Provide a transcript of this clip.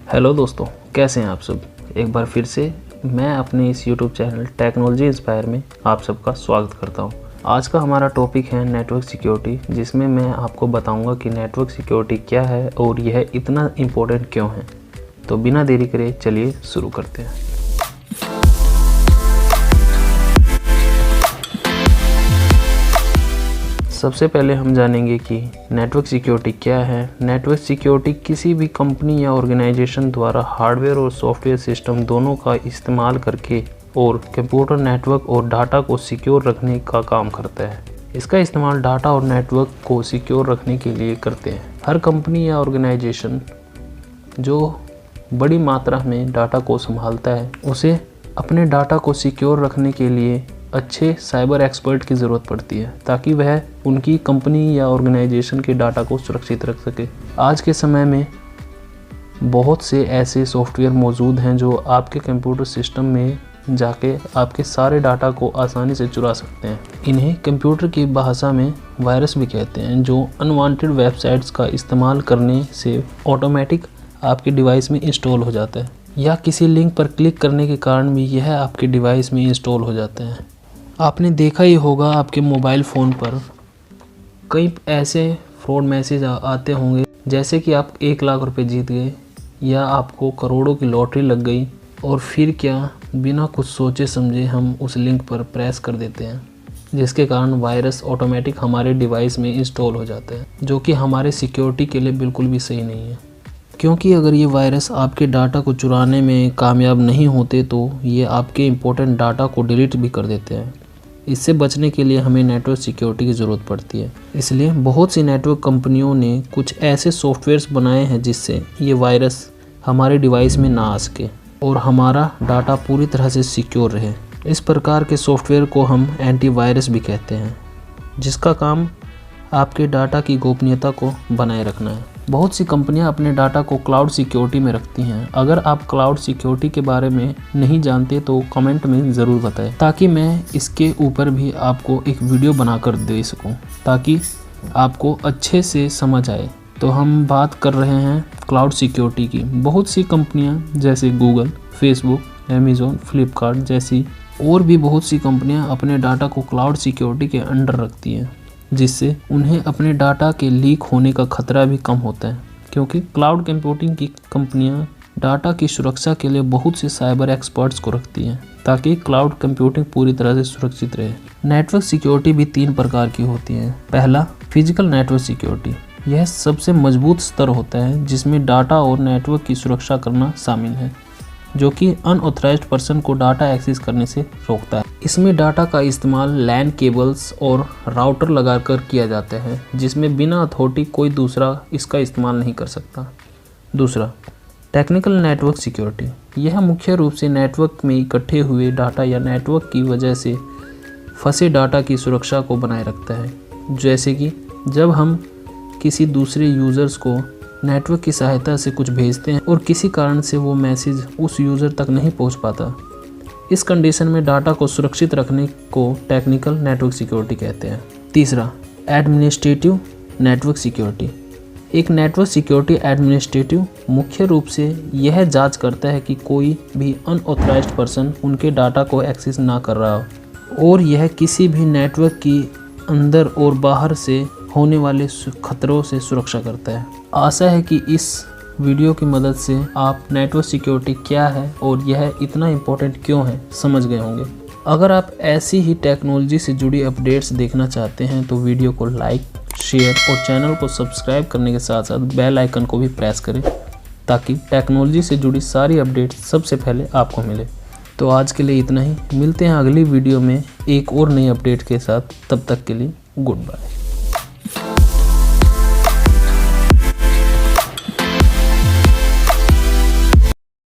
Hello दोस्तों, कैसे हैं आप सब। एक बार फिर से मैं अपने इस YouTube चैनल टेक्नोलॉजी इंस्पायर में आप सबका स्वागत करता हूं। आज का हमारा टॉपिक है नेटवर्क सिक्योरिटी, जिसमें मैं आपको बताऊंगा कि नेटवर्क सिक्योरिटी क्या है और यह इतना इम्पोर्टेंट क्यों है। तो बिना देरी करे चलिए शुरू करते हैं। सबसे पहले हम जानेंगे कि नेटवर्क सिक्योरिटी क्या है। नेटवर्क सिक्योरिटी किसी भी कंपनी या ऑर्गेनाइजेशन द्वारा हार्डवेयर और सॉफ्टवेयर सिस्टम दोनों का इस्तेमाल करके और कंप्यूटर नेटवर्क और डाटा को सिक्योर रखने का काम करता है। इसका इस्तेमाल डाटा और नेटवर्क को सिक्योर रखने के लिए करते हैं। हर कंपनी या ऑर्गेनाइजेशन जो बड़ी मात्रा में डाटा को संभालता है, उसे अपने डाटा को सिक्योर रखने के लिए अच्छे साइबर एक्सपर्ट की ज़रूरत पड़ती है, ताकि वह उनकी कंपनी या ऑर्गेनाइजेशन के डाटा को सुरक्षित रख सके। आज के समय में बहुत से ऐसे सॉफ्टवेयर मौजूद हैं जो आपके कंप्यूटर सिस्टम में जाके आपके सारे डाटा को आसानी से चुरा सकते हैं। इन्हें कंप्यूटर की भाषा में वायरस भी कहते हैं, जो अनवांटेड वेबसाइट्स का इस्तेमाल करने से ऑटोमेटिक आपके डिवाइस में इंस्टॉल हो जाता है, या किसी लिंक पर क्लिक करने के कारण भी यह आपके डिवाइस में इंस्टॉल हो जाते हैं। आपने देखा ही होगा, आपके मोबाइल फ़ोन पर कई ऐसे फ्रॉड मैसेज आते होंगे, जैसे कि आप 1 लाख रुपए जीत गए या आपको करोड़ों की लॉटरी लग गई, और फिर क्या बिना कुछ सोचे समझे हम उस लिंक पर प्रेस कर देते हैं, जिसके कारण वायरस ऑटोमेटिक हमारे डिवाइस में इंस्टॉल हो जाते हैं, जो कि हमारे सिक्योरिटी के लिए बिल्कुल भी सही नहीं है। क्योंकि अगर ये वायरस आपके डाटा को चुराने में कामयाब नहीं होते तो ये आपके इम्पोर्टेंट डाटा को डिलीट भी कर देते हैं। इससे बचने के लिए हमें नेटवर्क सिक्योरिटी की ज़रूरत पड़ती है। इसलिए बहुत सी नेटवर्क कंपनियों ने कुछ ऐसे सॉफ्टवेयर्स बनाए हैं जिससे ये वायरस हमारे डिवाइस में ना आ सके और हमारा डाटा पूरी तरह से सिक्योर रहे। इस प्रकार के सॉफ्टवेयर को हम एंटीवायरस भी कहते हैं, जिसका काम आपके डाटा की गोपनीयता को बनाए रखना है। बहुत सी कंपनियां अपने डाटा को क्लाउड सिक्योरिटी में रखती हैं। अगर आप क्लाउड सिक्योरिटी के बारे में नहीं जानते तो कमेंट में ज़रूर बताएं, ताकि मैं इसके ऊपर भी आपको एक वीडियो बनाकर दे सकूं, ताकि आपको अच्छे से समझ आए। तो हम बात कर रहे हैं क्लाउड सिक्योरिटी की। बहुत सी कंपनियां जैसे गूगल, फेसबुक, अमेज़न, फ्लिपकार्ट जैसी और भी बहुत सी कंपनियां अपने डाटा को क्लाउड सिक्योरिटी के अंडर रखती हैं, जिससे उन्हें अपने डाटा के लीक होने का खतरा भी कम होता है। क्योंकि क्लाउड कंप्यूटिंग की कंपनियां डाटा की सुरक्षा के लिए बहुत से साइबर एक्सपर्ट्स को रखती हैं, ताकि क्लाउड कंप्यूटिंग पूरी तरह से सुरक्षित रहे। नेटवर्क सिक्योरिटी भी 3 प्रकार की होती है। पहला, फिजिकल नेटवर्क सिक्योरिटी। यह सबसे मजबूत स्तर होता है, जिसमें डाटा और नेटवर्क की सुरक्षा करना शामिल है, जो कि अनऑथराइज्ड पर्सन को डाटा एक्सेस करने से रोकता है। इसमें डाटा का इस्तेमाल लैन केबल्स और राउटर लगाकर किया जाता है, जिसमें बिना अथॉरिटी कोई दूसरा इसका इस्तेमाल नहीं कर सकता। दूसरा, टेक्निकल नेटवर्क सिक्योरिटी। यह मुख्य रूप से नेटवर्क में इकट्ठे हुए डाटा या नेटवर्क की वजह से फंसे डाटा की सुरक्षा को बनाए रखता है। जैसे कि जब हम किसी दूसरे यूज़र्स को नेटवर्क की सहायता से कुछ भेजते हैं और किसी कारण से वो मैसेज उस यूज़र तक नहीं पहुंच पाता, इस कंडीशन में डाटा को सुरक्षित रखने को टेक्निकल नेटवर्क सिक्योरिटी कहते हैं। तीसरा, एडमिनिस्ट्रेटिव नेटवर्क सिक्योरिटी। एक नेटवर्क सिक्योरिटी एडमिनिस्ट्रेटिव मुख्य रूप से यह जांच करता है कि कोई भी अनऑथराइज्ड पर्सन उनके डाटा को एक्सेस ना कर रहा हो, और यह किसी भी नेटवर्क की अंदर और बाहर से होने वाले खतरों से सुरक्षा करता है। आशा है कि इस वीडियो की मदद से आप नेटवर्क सिक्योरिटी क्या है और यह इतना इम्पोर्टेंट क्यों है समझ गए होंगे। अगर आप ऐसी ही टेक्नोलॉजी से जुड़ी अपडेट्स देखना चाहते हैं तो वीडियो को लाइक, शेयर और चैनल को सब्सक्राइब करने के साथ साथ बेल आइकन को भी प्रेस करें, ताकि टेक्नोलॉजी से जुड़ी सारी अपडेट्स सबसे पहले आपको मिले। तो आज के लिए इतना ही। मिलते हैं अगली वीडियो में एक और नई अपडेट के साथ। तब तक के लिए गुड बाय।